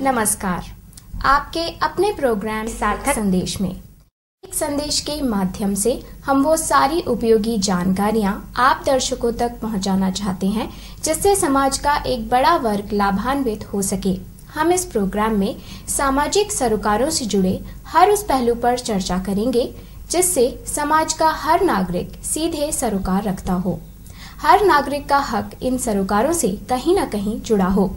नमस्कार। आपके अपने प्रोग्राम सार्थक संदेश में एक संदेश के माध्यम से हम वो सारी उपयोगी जानकारियां आप दर्शकों तक पहुंचाना चाहते हैं जिससे समाज का एक बड़ा वर्ग लाभान्वित हो सके। हम इस प्रोग्राम में सामाजिक सरोकारों से जुड़े हर उस पहलू पर चर्चा करेंगे जिससे समाज का हर नागरिक सीधे सरोकार रखता हो। हर नागरिक का हक इन सरोकारों से कहीं न कहीं जुड़ा हो।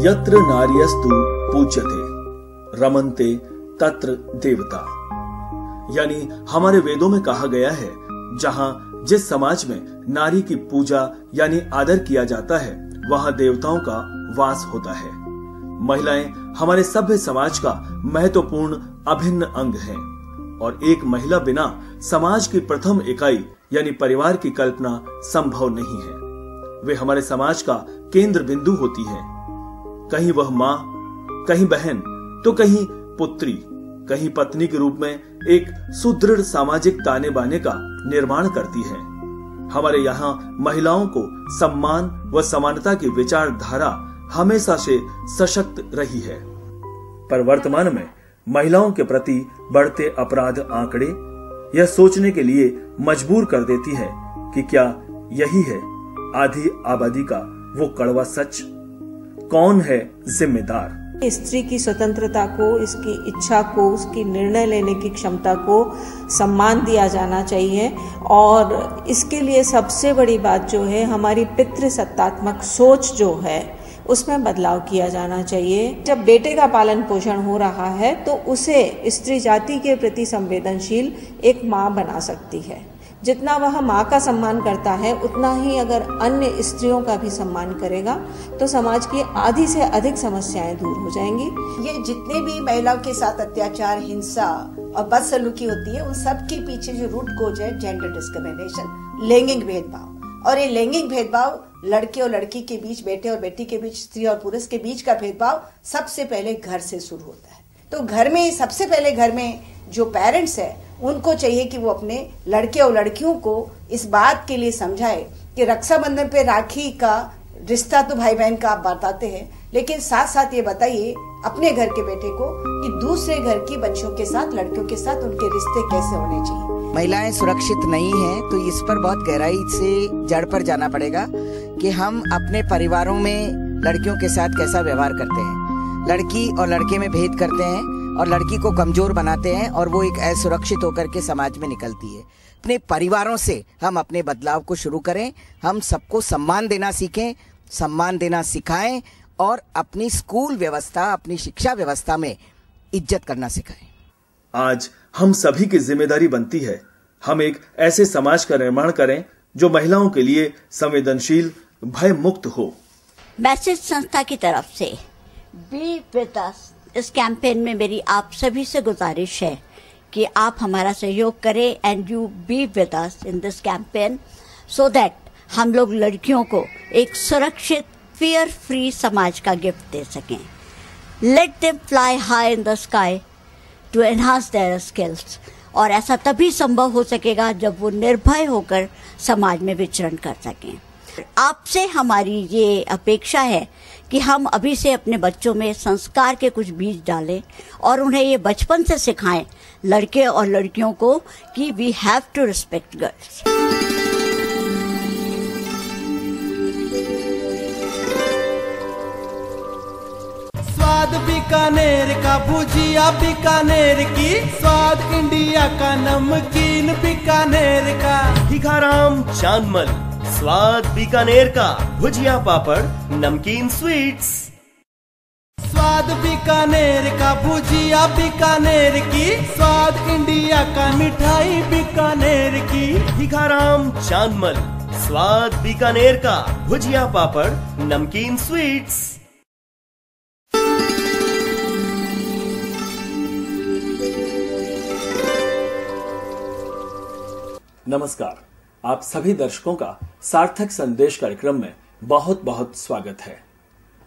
यत्र नार्यस्तु पूज्यते रमन्ते तत्र देवता। यानी हमारे वेदों में कहा गया है, जहां जिस समाज में नारी की पूजा यानी आदर किया जाता है वहां देवताओं का वास होता है। महिलाएं हमारे सभ्य समाज का महत्वपूर्ण अभिन्न अंग हैं और एक महिला बिना समाज की प्रथम इकाई यानी परिवार की कल्पना संभव नहीं है। वे हमारे समाज का केंद्र बिंदु होती है। कहीं वह माँ, कहीं बहन तो कहीं पुत्री, कहीं पत्नी के रूप में एक सुदृढ़ सामाजिक ताने बाने का निर्माण करती है। हमारे यहाँ महिलाओं को सम्मान व समानता की विचारधारा हमेशा से सशक्त रही है, पर वर्तमान में महिलाओं के प्रति बढ़ते अपराध आंकड़े यह सोचने के लिए मजबूर कर देती है कि क्या यही है आधी आबादी का वो कड़वा सच? कौन है जिम्मेदार? स्त्री की स्वतंत्रता को, इसकी इच्छा को, उसकी निर्णय लेने की क्षमता को सम्मान दिया जाना चाहिए। और इसके लिए सबसे बड़ी बात जो है, हमारी पितृसत्तात्मक सोच जो है उसमें बदलाव किया जाना चाहिए। जब बेटे का पालन पोषण हो रहा है तो उसे स्त्री जाति के प्रति संवेदनशील एक माँ बना सकती है। जितना वह माँ का सम्मान करता है उतना ही अगर अन्य स्त्रियों का भी सम्मान करेगा तो समाज की आधी से अधिक समस्याएं दूर हो जाएंगी। ये जितने भी महिलाओं के साथ अत्याचार, हिंसा और बदसलूकी होती है, उन सब के पीछे जो रूट कोज है जेंडर डिस्क्रिमिनेशन, लैंगिक भेदभाव। और ये लैंगिक भेदभाव लड़के और लड़की के बीच, बेटे और बेटी के बीच, स्त्री और पुरुष के बीच का भेदभाव सबसे पहले घर से शुरू होता है। तो घर में सबसे पहले घर में जो पेरेंट्स है उनको चाहिए कि वो अपने लड़के और लड़कियों को इस बात के लिए समझाए कि रक्षाबंधन पे राखी का रिश्ता तो भाई बहन का आप बताते हैं, लेकिन साथ साथ ये बताइए अपने घर के बेटे को कि दूसरे घर की बच्चों के साथ, लड़कियों के साथ उनके रिश्ते कैसे होने चाहिए। महिलाएं सुरक्षित नहीं हैं तो इस पर बहुत गहराई से जड़ पर जाना पड़ेगा कि हम अपने परिवारों में लड़कियों के साथ कैसा व्यवहार करते हैं। लड़की और लड़के में भेद करते हैं और लड़की को कमजोर बनाते हैं और वो एक असुरक्षित होकर के समाज में निकलती है। अपने परिवारों से हम अपने बदलाव को शुरू करें। हम सबको सम्मान देना सीखें, सम्मान देना सिखाएं और अपनी स्कूल व्यवस्था, अपनी शिक्षा व्यवस्था में इज्जत करना सिखाएं। आज हम सभी की जिम्मेदारी बनती है, हम एक ऐसे समाज का निर्माण करें जो महिलाओं के लिए संवेदनशील, भय मुक्त हो। मैसेज संस्था की तरफ से बी विद अस इस कैंपेन में मेरी आप सभी से गुजारिश है कि आप हमारा सहयोग करें and you B with us in this campaign so that हम लोग लड़कियों को एक सुरक्षित, फियर फ्री समाज का गिफ्ट दे सकें। Let them fly high in the sky to enhance their skills. और ऐसा तभी संभव हो सकेगा जब वो निर्भय होकर समाज में विचरण कर सकें। आपसे हमारी ये अपेक्षा है कि हम अभी से अपने बच्चों में संस्कार के कुछ बीज डालें और उन्हें ये बचपन से सिखाएं, लड़के और लड़कियों को, कि we have to respect girls. स्वाद भी बीकानेर का भुजिया बीकानेर की, स्वाद इंडिया का नमकीन बीकानेर का। भिखाराम चांदमल, स्वाद बीकानेर का भुजिया पापड़ नमकीन स्वीट्स। स्वाद बीकानेर का भुजिया बीकानेर की, स्वाद इंडिया का मिठाई बीकानेर की। भिखाराम चांदमल, स्वाद बीकानेर का भुजिया पापड़ नमकीन स्वीट्स। नमस्कार, आप सभी दर्शकों का सार्थक संदेश कार्यक्रम में बहुत बहुत स्वागत है।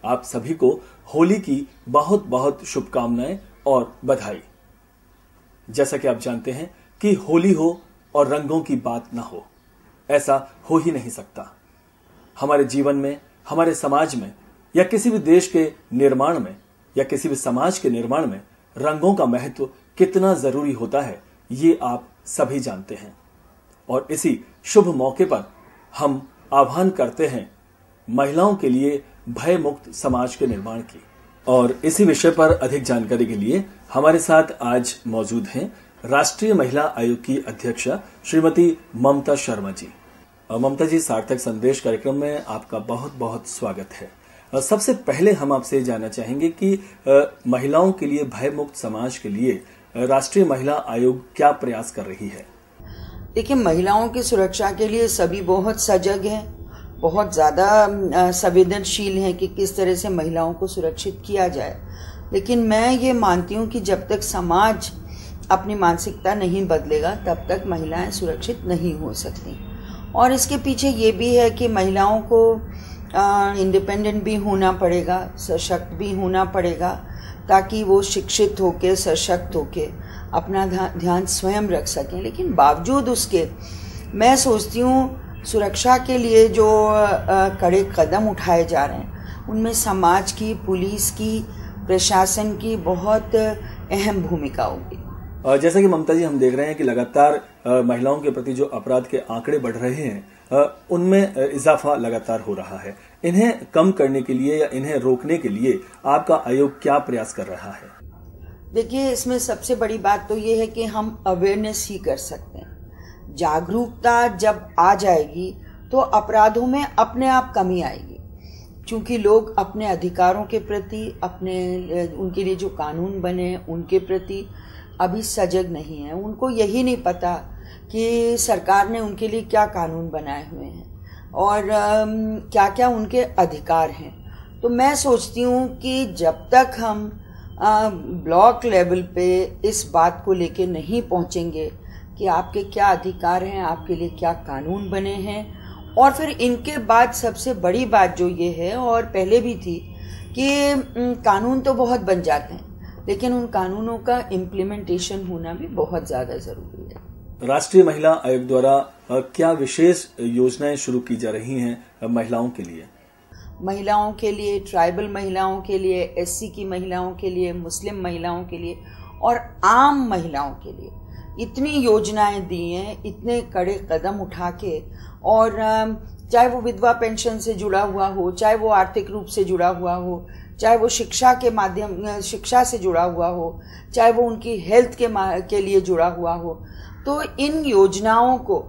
आप सभी को होली की बहुत बहुत शुभकामनाएं और बधाई। जैसा कि आप जानते हैं कि होली हो और रंगों की बात ना हो, ऐसा हो ही नहीं सकता। हमारे जीवन में, हमारे समाज में या किसी भी देश के निर्माण में या किसी भी समाज के निर्माण में रंगों का महत्व कितना जरूरी होता है, ये आप सभी जानते हैं। और इसी शुभ मौके पर हम आह्वान करते हैं महिलाओं के लिए भय मुक्त समाज के निर्माण की। और इसी विषय पर अधिक जानकारी के लिए हमारे साथ आज मौजूद हैं राष्ट्रीय महिला आयोग की अध्यक्षा श्रीमती ममता शर्मा जी। ममता जी, सार्थक संदेश कार्यक्रम में आपका बहुत बहुत स्वागत है। सबसे पहले हम आपसे जानना चाहेंगे कि महिलाओं के लिए भय मुक्त समाज के लिए राष्ट्रीय महिला आयोग क्या प्रयास कर रही है? देखिए, महिलाओं की सुरक्षा के लिए सभी बहुत सजग हैं, बहुत ज़्यादा संवेदनशील हैं कि किस तरह से महिलाओं को सुरक्षित किया जाए। लेकिन मैं ये मानती हूँ कि जब तक समाज अपनी मानसिकता नहीं बदलेगा तब तक महिलाएं सुरक्षित नहीं हो सकती। और इसके पीछे ये भी है कि महिलाओं को इंडिपेंडेंट भी होना पड़ेगा, सशक्त भी होना पड़ेगा, ताकि वो शिक्षित होके, सशक्त होके अपना ध्यान स्वयं रख सकें। लेकिन बावजूद उसके मैं सोचती हूँ सुरक्षा के लिए जो कड़े कदम उठाए जा रहे हैं उनमें समाज की, पुलिस की, प्रशासन की बहुत अहम भूमिका होगी। जैसा कि ममता जी हम देख रहे हैं कि लगातार महिलाओं के प्रति जो अपराध के आंकड़े बढ़ रहे हैं उनमें इजाफा लगातार हो रहा है। इन्हें कम करने के लिए या इन्हें रोकने के लिए आपका आयोग क्या प्रयास कर रहा है? देखिए, इसमें सबसे बड़ी बात तो ये है कि हम अवेयरनेस ही कर सकते हैं। जागरूकता जब आ जाएगी तो अपराधों में अपने आप कमी आएगी, क्योंकि लोग अपने अधिकारों के प्रति, उनके लिए जो कानून बने उनके प्रति अभी सजग नहीं है। उनको यही नहीं पता कि सरकार ने उनके लिए क्या कानून बनाए हुए हैं और क्या क्या उनके अधिकार हैं। तो मैं सोचती हूँ कि जब तक हम ब्लॉक लेवल पे इस बात को लेके नहीं पहुँचेंगे कि आपके क्या अधिकार हैं, आपके लिए क्या कानून बने हैं, और फिर इनके बाद सबसे बड़ी बात जो ये है और पहले भी थी कि कानून तो बहुत बन जाते हैं लेकिन उन कानूनों का इम्प्लीमेंटेशन होना भी बहुत ज़्यादा ज़रूरी है। राष्ट्रीय महिला आयोग द्वारा क्या विशेष योजनाएं शुरू की जा रही हैं महिलाओं के लिए? महिलाओं के लिए, ट्राइबल महिलाओं के लिए, एससी की महिलाओं के लिए, मुस्लिम महिलाओं के लिए और आम महिलाओं के लिए इतनी योजनाएं दी हैं, इतने कड़े कदम उठा के। और चाहे वो विधवा पेंशन से जुड़ा हुआ हो, चाहे वो आर्थिक रूप से जुड़ा हुआ हो, चाहे वो शिक्षा से जुड़ा हुआ हो, चाहे वो उनकी हेल्थ के लिए जुड़ा हुआ हो, तो इन योजनाओं को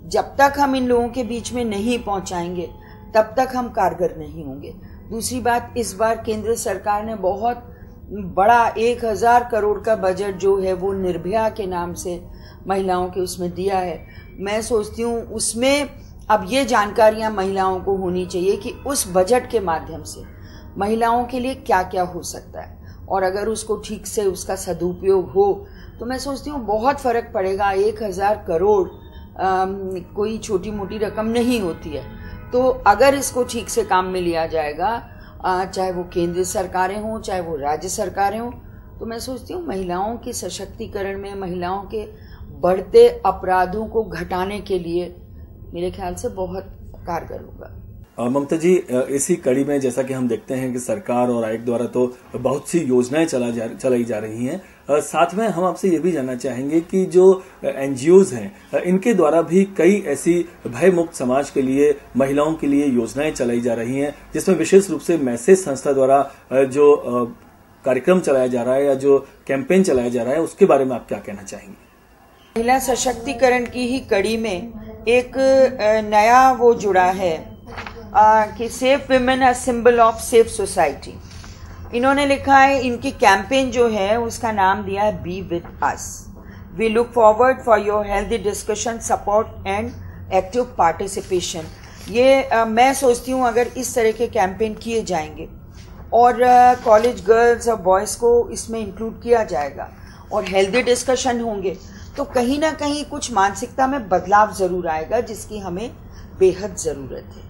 जब तक हम इन लोगों के बीच में नहीं पहुंचाएंगे तब तक हम कारगर नहीं होंगे। दूसरी बात, इस बार केंद्र सरकार ने बहुत बड़ा 1000 करोड़ का बजट जो है वो निर्भया के नाम से महिलाओं के उसमें दिया है। मैं सोचती हूँ उसमें अब ये जानकारियाँ महिलाओं को होनी चाहिए कि उस बजट के माध्यम से महिलाओं के लिए क्या क्या हो सकता है, और अगर उसको ठीक से उसका सदुपयोग हो तो मैं सोचती हूँ बहुत फर्क पड़ेगा। 1000 करोड़ कोई छोटी मोटी रकम नहीं होती है। तो अगर इसको ठीक से काम में लिया जाएगा, चाहे वो केंद्र सरकारें हों चाहे वो राज्य सरकारें हों, तो मैं सोचती हूँ महिलाओं के सशक्तिकरण में, महिलाओं के बढ़ते अपराधों को घटाने के लिए मेरे ख्याल से बहुत कारगर होगा। ममता जी, इसी कड़ी में जैसा कि हम देखते हैं कि सरकार और आयोग द्वारा तो बहुत सी योजनाएं चलाई जा रही हैं, साथ में हम आपसे ये भी जानना चाहेंगे कि जो एनजीओज हैं इनके द्वारा भी कई ऐसी भय मुक्त समाज के लिए, महिलाओं के लिए योजनाएं चलाई जा रही हैं, जिसमें विशेष रूप से मैसेज संस्था द्वारा जो कार्यक्रम चलाया जा रहा है या जो कैंपेन चलाया जा रहा है उसके बारे में आप क्या कहना चाहेंगे? महिला सशक्तिकरण की ही कड़ी में एक नया वो जुड़ा है कि safe women a symbol of safe society. इन्होंने लिखा है, इनकी कैंपेन जो है उसका नाम दिया है be with us. We look forward for your healthy discussion, support and active participation. ये मैं सोचती हूँ अगर इस तरह के कैंपेन किए जाएंगे और कॉलेज गर्ल्स और बॉयज़ को इसमें इंक्लूड किया जाएगा और हेल्दी डिस्कशन होंगे तो कहीं ना कहीं कुछ मानसिकता में बदलाव ज़रूर आएगा जिसकी हमें बेहद ज़रूरत है।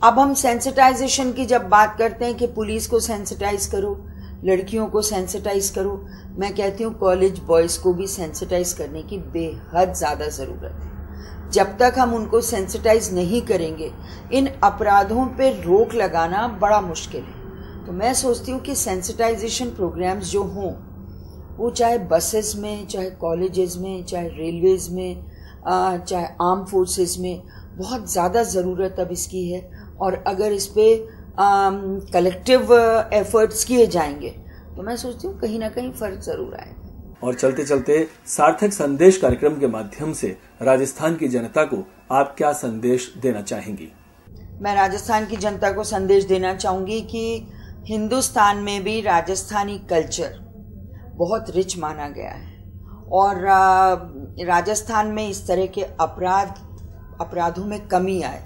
अब हम सेंसिटाइजेशन की जब बात करते हैं कि पुलिस को सेंसिटाइज करो, लड़कियों को सेंसिटाइज करो, मैं कहती हूँ कॉलेज बॉयज़ को भी सेंसिटाइज करने की बेहद ज़्यादा ज़रूरत है। जब तक हम उनको सेंसिटाइज नहीं करेंगे इन अपराधों पे रोक लगाना बड़ा मुश्किल है। तो मैं सोचती हूँ कि सेंसिटाइजेशन प्रोग्राम्स जो हों वो चाहे बसेस में, चाहे कॉलेजेस में, चाहे रेलवेज़ में, चाहे आर्म फोर्सेस में, बहुत ज़्यादा ज़रूरत अब इसकी है। और अगर इस पे कलेक्टिव एफर्ट्स किए जाएंगे तो मैं सोचती हूँ कहीं ना कहीं फ़र्क ज़रूर आएगा। और चलते चलते सार्थक संदेश कार्यक्रम के माध्यम से राजस्थान की जनता को आप क्या संदेश देना चाहेंगी? मैं राजस्थान की जनता को संदेश देना चाहूँगी कि हिंदुस्तान में भी राजस्थानी कल्चर बहुत रिच माना गया है और राजस्थान में इस तरह के अपराधों में कमी आए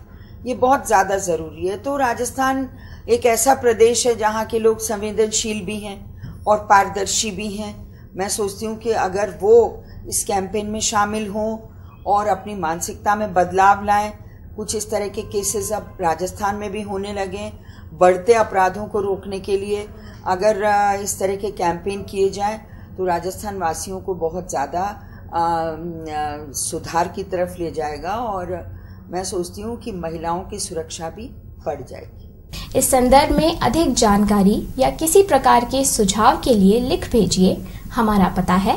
ये बहुत ज़्यादा ज़रूरी है। तो राजस्थान एक ऐसा प्रदेश है जहाँ के लोग संवेदनशील भी हैं और पारदर्शी भी हैं। मैं सोचती हूँ कि अगर वो इस कैंपेन में शामिल हों और अपनी मानसिकता में बदलाव लाएं, कुछ इस तरह के केसेस अब राजस्थान में भी होने लगे। बढ़ते अपराधों को रोकने के लिए अगर इस तरह के कैंपेन किए जाएं तो राजस्थान वासियों को बहुत ज़्यादा सुधार की तरफ ले जाएगा और मैं सोचती हूँ कि महिलाओं की सुरक्षा भी बढ़ जाएगी। इस संदर्भ में अधिक जानकारी या किसी प्रकार के सुझाव के लिए लिख भेजिए। हमारा पता है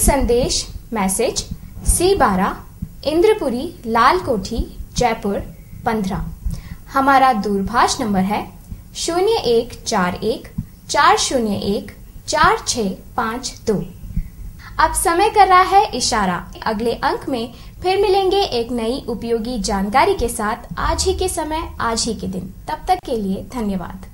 संदेश मैसेज C12 इंद्रपुरी लाल कोठी जयपुर 15। हमारा दूरभाष नंबर है 0141 401 4652। अब समय कर रहा है इशारा। अगले अंक में फिर मिलेंगे एक नई उपयोगी जानकारी के साथ आज ही के समय आज ही के दिन। तब तक के लिए धन्यवाद।